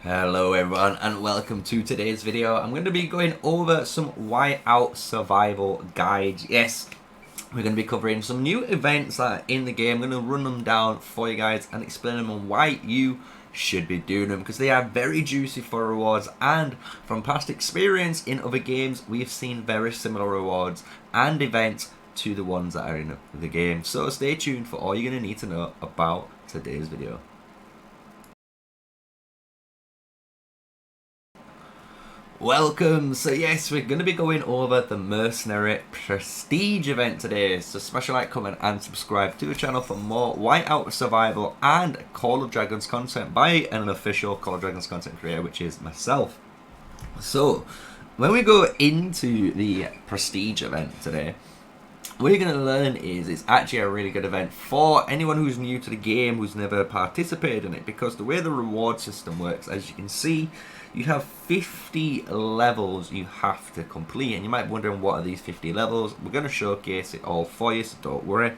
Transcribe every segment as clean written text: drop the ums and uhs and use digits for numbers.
Hello everyone and welcome to today's video. I'm going to be going over some Whiteout survival guides. Yes, we're going to be covering some new events that are in the game. I'm going to run them down for you guys and explain them on why you should be doing them, because they are very juicy for rewards, and from past experience in other games we've seen very similar rewards and events to the ones that are in the game. So stay tuned for all you're going to need to know about today's video. Welcome! So yes, we're going to be going over the Mercenary Prestige event today. So smash a like, comment and subscribe to the channel for more Whiteout Survival and Call of Dragons content by an official Call of Dragons content creator, which is myself. So when we go into the Prestige event today, what you're going to learn is it's actually a really good event for anyone who's new to the game, who's never participated in it, because the way the reward system works, as you can see, you have 50 levels you have to complete, and you might be wondering what are these 50 levels. We're going to showcase it all for you, so don't worry.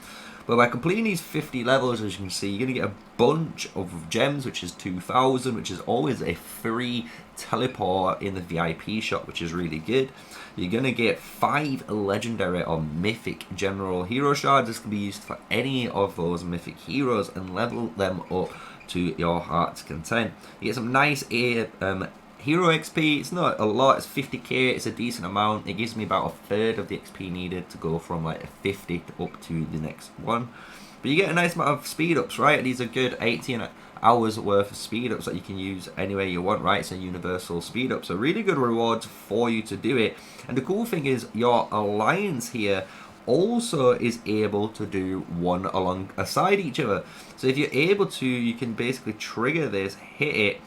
But by completing these 50 levels, as you can see, you're going to get a bunch of gems, which is 2,000, which is always a free teleport in the VIP shop, which is really good. You're going to get 5 legendary or mythic general hero shards. This can be used for any of those mythic heroes and level them up to your heart's content. You get some nice hero XP. It's not a lot, it's 50k, it's a decent amount. It gives me about a third of the XP needed to go from like a 50 up to the next one. But you get a nice amount of speed ups, right? These are good 18 hours worth of speed ups that you can use anywhere you want, right? It's a universal speed up, so really good rewards for you to do it. And the cool thing is your alliance here also is able to do one alongside each other. So if you're able to, you can basically trigger this, hit it,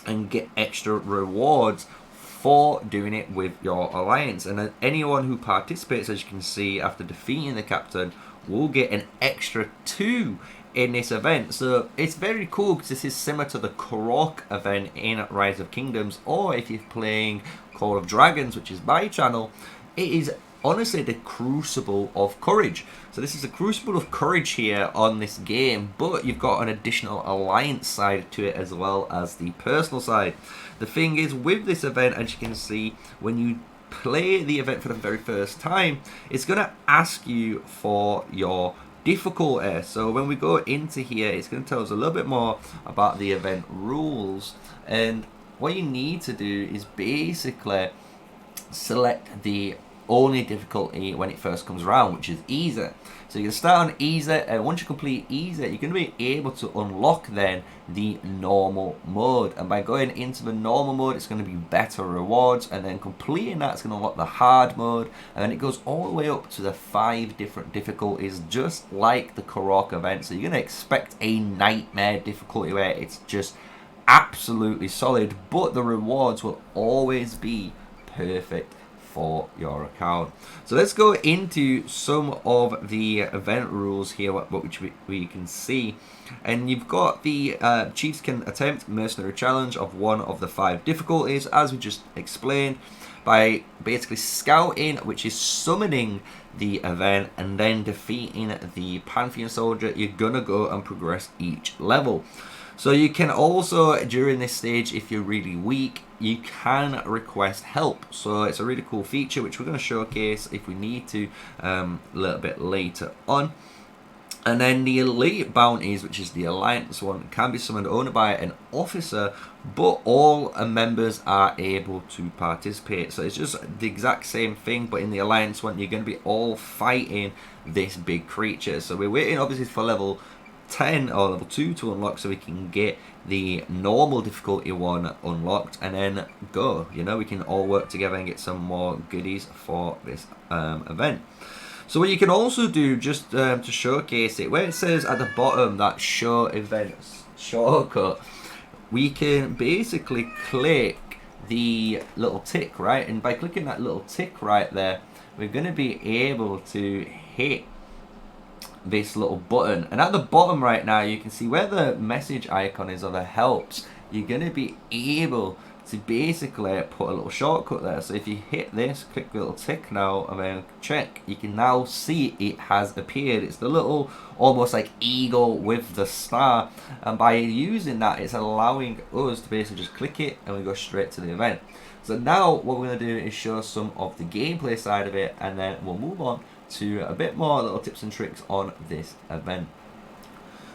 and get extra rewards for doing it with your alliance. And anyone who participates, as you can see, after defeating the captain, will get an extra 2 in this event. So it's very cool, because this is similar to the Korok event in Rise of Kingdoms, or if you're playing Call of Dragons, which is my channel, it is honestly the Crucible of Courage. So this is a Crucible of Courage here on this game, but you've got an additional alliance side to it as well as the personal side. The thing is, with this event, as you can see, when you play the event for the very first time, it's going to ask you for your difficulty. So when we go into here, it's going to tell us a little bit more about the event rules, and what you need to do is basically select the only difficulty when it first comes around, which is easy. So you can start on easy, and once you complete easy, you're going to be able to unlock then the normal mode. And by going into the normal mode, it's going to be better rewards, and then completing that's going to unlock the hard mode, and then it goes all the way up to the 5 different difficulties, just like the Korok event. So you're going to expect a nightmare difficulty where it's just absolutely solid, but the rewards will always be perfect for your account. So let's go into some of the event rules here, which we can see. And you've got the Chiefs can attempt Mercenary Challenge of one of the 5 difficulties, as we just explained, by basically scouting, which is summoning the event, and then defeating the Pantheon Soldier. You're gonna go and progress each level. So you can also, during this stage, if you're really weak, you can request help. So it's a really cool feature, which we're going to showcase if we need to a little bit later on. And then the elite bounties, which is the alliance one, can be summoned only by an officer, but all members are able to participate. So it's just the exact same thing, but in the alliance one, you're going to be all fighting this big creature. So we're waiting obviously for level 10 or level 2 to unlock, so we can get the normal difficulty one unlocked and then go. You know, we can all work together and get some more goodies for this event. So what you can also do, just to showcase it, where it says at the bottom that show events shortcut, we can basically click the little tick, right? And by clicking that little tick right there, we're going to be able to hit this little button, and at the bottom right now you can see where the message icon is, or the helps. You're going to be able to basically put a little shortcut there. So if you hit this, click the little tick now, and then check, you can now see it has appeared. It's the little almost like eagle with the star, and by using that, it's allowing us to basically just click it and we go straight to the event. So now what we're going to do is show some of the gameplay side of it, and then we'll move on to a bit more little tips and tricks on this event.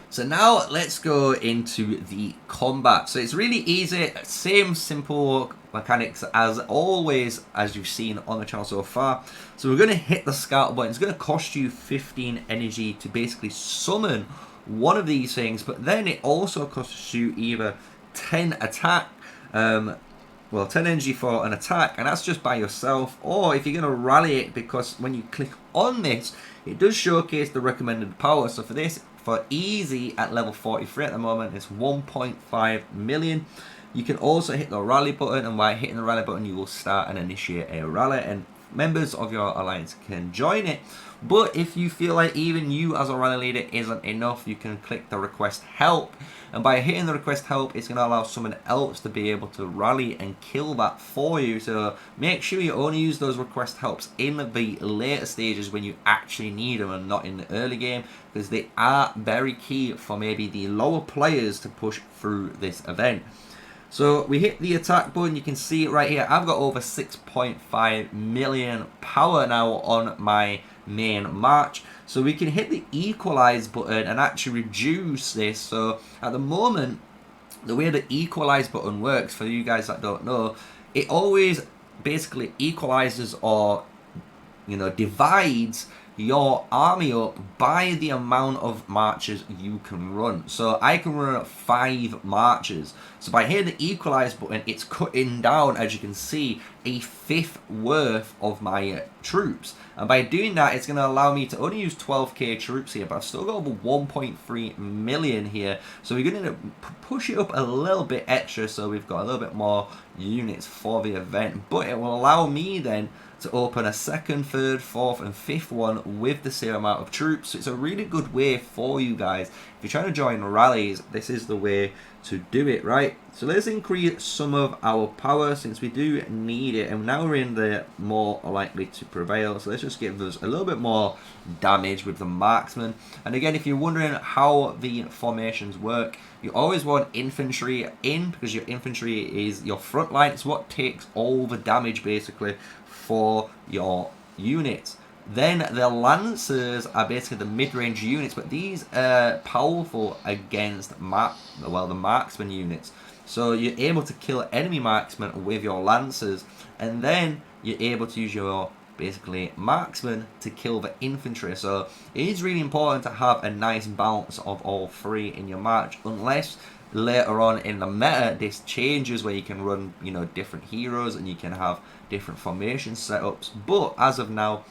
So now let's go into the combat. So it's really easy, same simple mechanics as always, as you've seen on the channel so far. So we're going to hit the scout button. It's going to cost you 15 energy to basically summon one of these things, but then it also costs you either 10 attack, well, 10 energy for an attack, and that's just by yourself, or if you're going to rally it, because when you click on this, it does showcase the recommended power. So for this, for easy at level 43 at the moment, it's 1.5 million. You can also hit the rally button, and by hitting the rally button, you will start and initiate a rally, and members of your alliance can join it. But if you feel like even you as a rally leader isn't enough, you can click the request help, and by hitting the request help, it's going to allow someone else to be able to rally and kill that for you. So make sure you only use those request helps in the later stages when you actually need them, and not in the early game, because they are very key for maybe the lower players to push through this event. So we hit the attack button. You can see it right here. I've got over 6.5 million power now on my main march. So we can hit the equalize button and actually reduce this. So at the moment, the way the equalize button works, for you guys that don't know, it always basically equalizes, or divides your army up by the amount of marches you can run. So I can run 5 marches. So by hitting the equalize button, it's cutting down, as you can see, a 1/5 worth of my troops. And by doing that, it's going to allow me to only use 12k troops here, but I've still got over 1.3 million here. So we're going to push it up a little bit extra, so we've got a little bit more units for the event. But it will allow me then to open a 2nd, 3rd, 4th and 5th one with the same amount of troops. So it's a really good way for you guys. If you're trying to join rallies, this is the way to do it, right? So let's increase some of our power, since we do need it, and now we're in the more likely to prevail. So let's just give us a little bit more damage with the marksman. And again, if you're wondering how the formations work, you always want infantry in, because your infantry is your front line. It's what takes all the damage basically for your units. Then the lancers are basically the mid-range units, but these are powerful against the marksman units. So you're able to kill enemy marksmen with your lancers, and then you're able to use your basically marksman to kill the infantry. So it is really important to have a nice balance of all 3 in your march, unless later on in the meta this changes where you can run different heroes and you can have different formation setups. But as of now,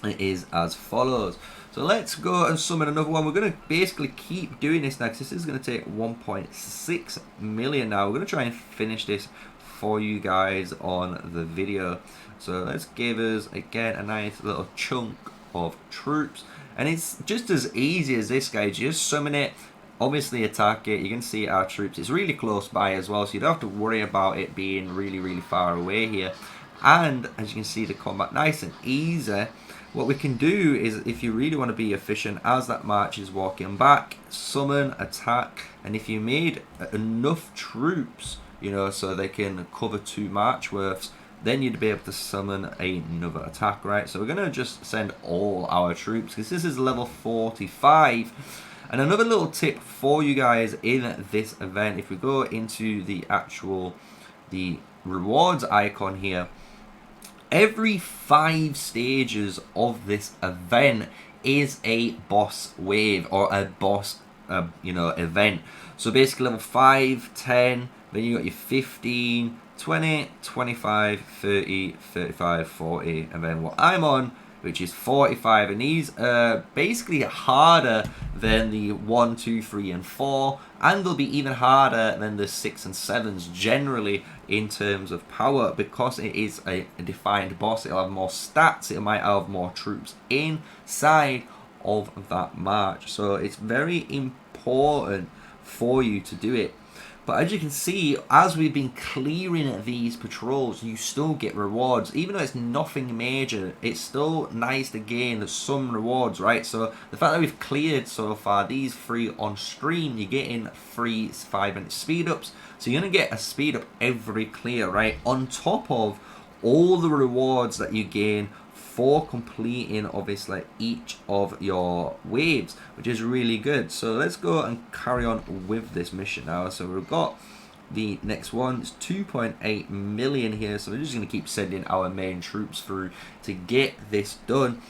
it is as follows. So let's go and summon another one. We're going to basically keep doing this now, because this is going to take 1.6 million now. We're going to try and finish this for you guys on the video. So let's give us again a nice little chunk of troops, and it's just as easy as this, guys. You just summon it, obviously attack it. You can see our troops, it's really close by as well, so you don't have to worry about it being really far away here. And as you can see, the combat nice and easy. What we can do is, if you really want to be efficient, as that march is walking back, summon, attack, and if you made enough troops, so they can cover 2 march worths, then you'd be able to summon another attack, right? So we're going to just send all our troops, because this is level 45. And another little tip for you guys in this event, if we go into the rewards icon here, every 5 stages of this event is a boss wave, or a boss event. So basically level 5, 10, then you got your 15, 20, 25, 30, 35, 40, and then what I'm on, which is 45, and these are basically harder than the 1, 2, 3, and 4, and they'll be even harder than the 6 and 7s generally in terms of power, because it is a defined boss. It'll have more stats, it might have more troops inside of that march, so it's very important for you to do it. But as you can see, as we've been clearing these patrols, you still get rewards. Even though it's nothing major, it's still nice to gain some rewards, right? So the fact that we've cleared so far these 3 on stream, you're getting 3 5-minute speed ups. So you're going to get a speed up every clear, right? On top of all the rewards that you gain for completing obviously each of your waves, which is really good. So let's go and carry on with this mission now. So we've got the next one. It's 2.8 million here, so we're just going to keep sending our main troops through to get this done.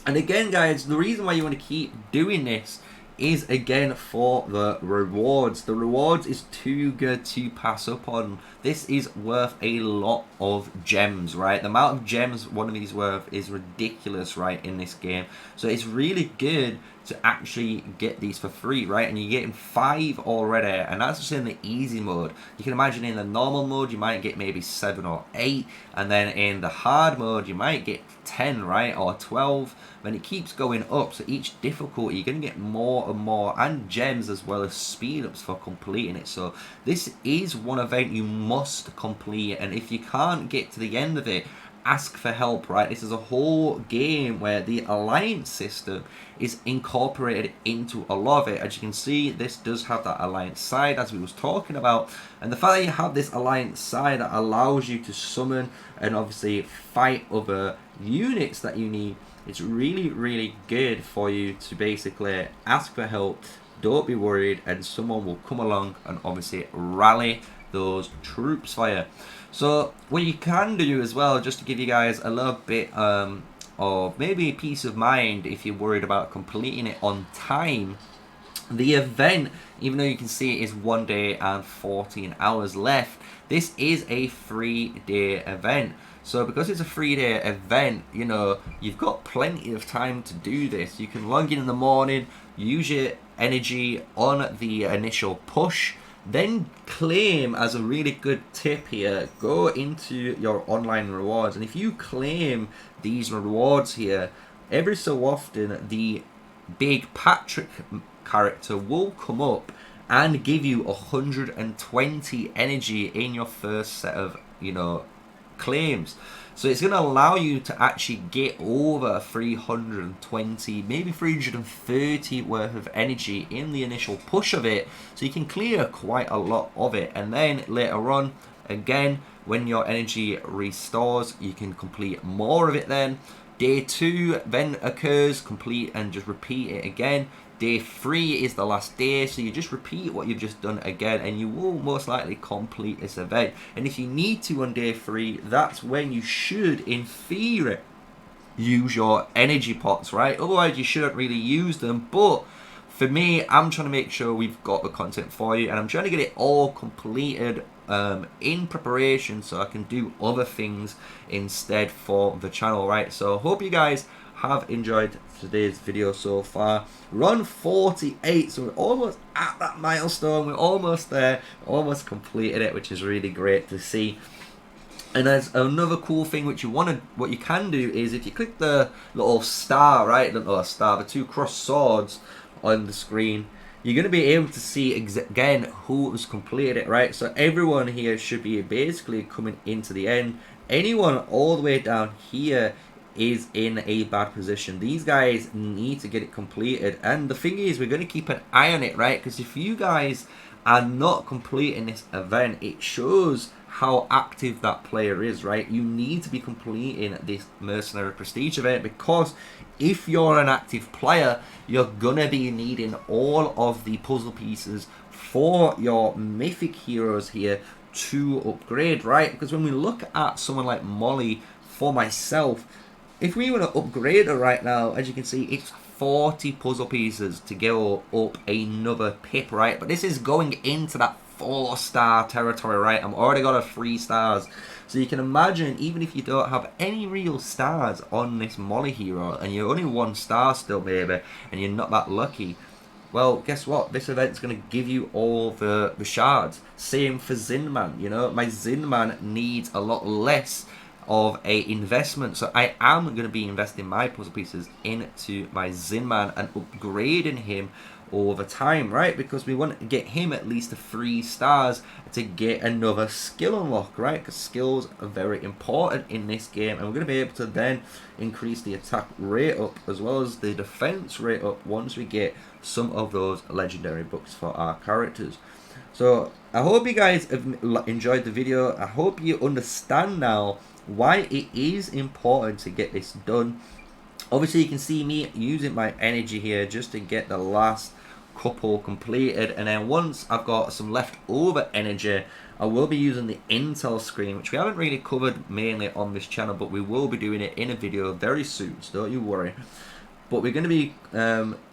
And again, guys, the reason why you want to keep doing this is again for the rewards. The rewards is too good to pass up on. This is worth a lot of gems, right? The amount of gems one of these worth is ridiculous, right, in this game. So it's really good to actually get these for free, right? And you're getting 5 already, and that's just in the easy mode. You can imagine in the normal mode you might get maybe 7 or 8, and then in the hard mode you might get 10, right, or 12. Then it keeps going up, so each difficulty you're going to get more and more, and gems as well as speed ups for completing it. So this is one event you must complete, and if you can't get to the end of it, ask for help, right? This is a whole game where the alliance system is incorporated into a lot of it. As you can see, this does have that alliance side as we was talking about, and the fact that you have this alliance side that allows you to summon and obviously fight other units that you need, it's really, really good for you to basically ask for help. Don't be worried, and someone will come along and obviously rally those troops for you. So what you can do as well, just to give you guys a little bit of maybe peace of mind if you're worried about completing it on time, the event, even though you can see it is 1 day and 14 hours left, this is a 3-day event. So because it's a 3-day event, you know, you've got plenty of time to do this. You can log in the morning, use your energy on the initial push, then claim, as a really good tip here, go into your online rewards, and if you claim these rewards here, every so often the big Patrick character will come up and give you 120 energy in your first set of, you know, claims. So it's going to allow you to actually get over 320, maybe 330 worth of energy in the initial push of it, so you can clear quite a lot of it. And then later on, again, when your energy restores, you can complete more of it. Then day 2 then occurs, complete and just repeat it again. Day 3 is the last day, so you just repeat what you've just done again, and you will most likely complete this event. And if you need to on day 3, that's when you should, in theory, use your energy pots, right? Otherwise, you shouldn't really use them. But for me, I'm trying to make sure we've got the content for you, and I'm trying to get it all completed in preparation so I can do other things instead for the channel, right? So hope you guys have enjoyed today's video so far. We're on 48, so we're almost at that milestone. We're almost there, almost completed it, which is really great to see. And there's another cool thing which what you can do is if you click the little star, right, the 2 crossed swords on the screen, you're going to be able to see again who has completed it, right? So everyone here should be basically coming into the end. Anyone all the way down here is in a bad position. These guys need to get it completed, and the thing is, we're going to keep an eye on it, right? Because if you guys are not completing this event, it shows how active that player is, right? You need to be completing this Mercenary Prestige event, because if you're an active player, you're gonna be needing all of the puzzle pieces for your mythic heroes here to upgrade, right? Because when we look at someone like Molly, for myself, if we were to upgrade her right now, as you can see, it's 40 puzzle pieces to go up another pip, right? But this is going into that 4-star territory, right? I'm already got a 3 stars. So you can imagine, even if you don't have any real stars on this Molly hero, and you're only 1 star still maybe, and you're not that lucky, well, guess what? This event's going to give you all the shards. Same for Zinman, you know? My Zinman needs a lot less of a investment, so I am going to be investing my puzzle pieces into my Zinman and upgrading him over time, right? Because we want to get him at least 3 stars to get another skill unlock, right? Because skills are very important in this game, and we're going to be able to then increase the attack rate up as well as the defense rate up once we get some of those legendary books for our characters. So I hope you guys have enjoyed the video. I hope you understand now why it is important to get this done. Obviously, you can see me using my energy here just to get the last couple completed, and then once I've got some leftover energy, I will be using the intel screen, which we haven't really covered mainly on this channel, but we will be doing it in a video very soon, so don't you worry. But we're going to be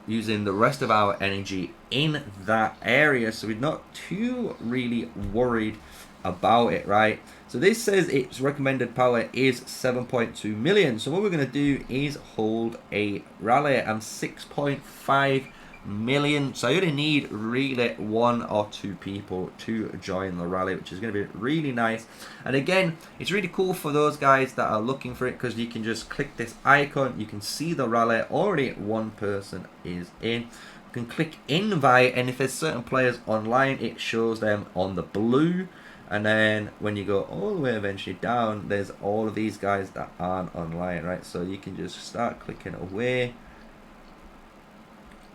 using the rest of our energy in that area, so we're not too really worried about it, right? So this says its recommended power is 7.2 million. So what we're going to do is hold a rally and 6.5 million. So you only need really 1 or 2 people to join the rally, which is going to be really nice. And again, it's really cool for those guys that are looking for it, because you can just click this icon, you can see the rally, already 1 person is in. You can click invite, and if there's certain players online, it shows them on the blue. And then when you go all the way eventually down, there's all of these guys that aren't online, right? So you can just start clicking away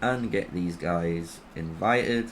and get these guys invited,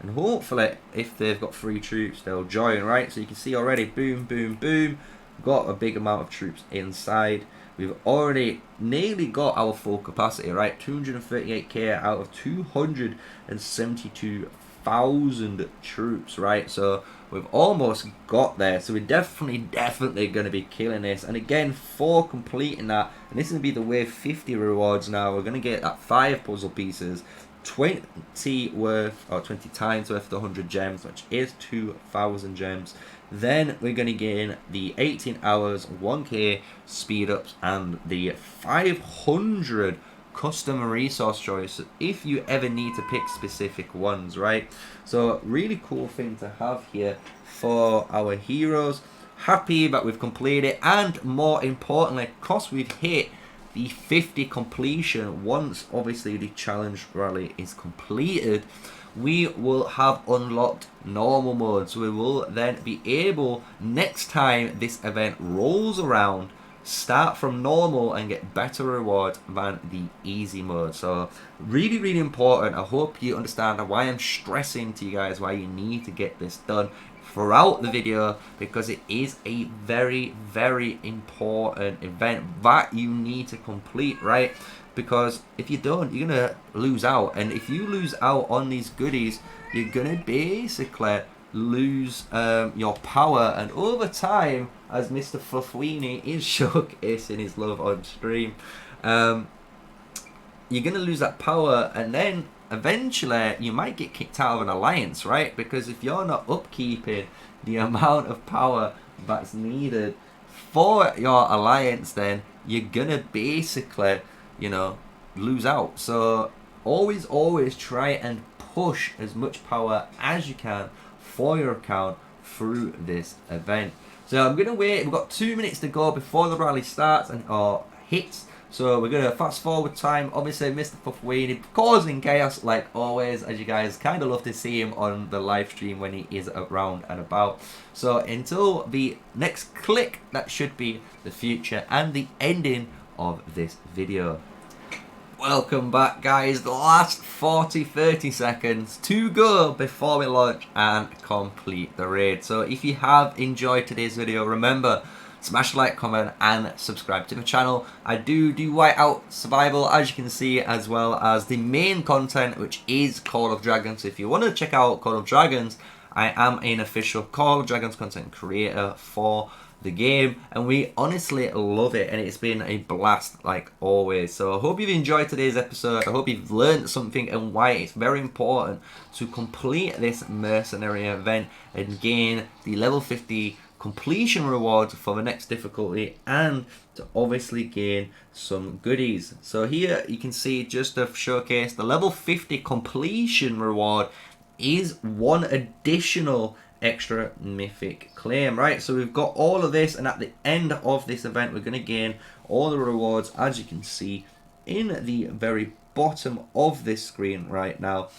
and hopefully if they've got 3 troops, they'll join, right? So you can see already, boom, boom, boom, got a big amount of troops inside. We've already nearly got our full capacity, right? 238k out of 272,000 troops, right? So we've almost got there, so we're definitely going to be killing this. And again, for completing that, and this is going to be the wave 50 rewards now, we're going to get that 5 puzzle pieces, 20 worth, or 20 times worth of the 100 gems, which is 2,000 gems. Then we're going to gain the 18 hours, 1k speed ups, and the 500 custom resource choice if you ever need to pick specific ones, right? So really cool thing to have here for our heroes. Happy that we've completed it, and more importantly, because we've hit the 50 completion, once obviously the challenge rally is completed, we will have unlocked normal mode. So we will then be able, next time this event rolls around, start from normal and get better rewards than the easy mode. So really important. I hope you understand why I'm stressing to you guys why you need to get this done throughout the video, because it is a very important event that you need to complete, right? Because if you don't, you're gonna lose out, and if you lose out on these goodies, you're gonna basically lose your power, and over time, as Mr. Fluffweenie is showcasing his love on stream, you're gonna lose that power, and then eventually you might get kicked out of an alliance, right? Because if you're not upkeeping the amount of power that's needed for your alliance, then you're gonna basically, you know, lose out. So always try and push as much power as you can for your account through this event. So I'm gonna wait. We've got 2 minutes to go before the rally starts or hits. So we're gonna fast forward time. Obviously, Mr. Fluffweenie causing chaos like always, as you guys kind of love to see him on the live stream when he is around and about. So until the next click, that should be the future and the ending of this video. Welcome back, guys. The last 30 seconds to go before we launch and complete the raid. So if you have enjoyed today's video, remember, smash like, comment, and subscribe to the channel. I do Whiteout survival, as you can see, as well as the main content, which is Call of Dragons. So if you want to check out Call of Dragons, I am an official Call of Dragons content creator for the game, and we honestly love it, and it's been a blast like always. So I hope you've enjoyed today's episode. I hope you've learned something and why it's very important to complete this mercenary event and gain the level 50 completion reward for the next difficulty, and to obviously gain some goodies. So here you can see, just to showcase, the level 50 completion reward is 1 additional extra mythic claim, right? So we've got all of this, and at the end of this event we're going to gain all the rewards, as you can see, in the very bottom of this screen right now,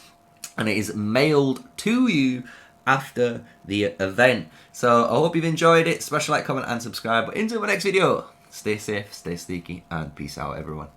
and it is mailed to you after the event. So I hope you've enjoyed it. Smash a like, comment, and subscribe. But until the next video, stay safe, stay sneaky, and peace out, everyone.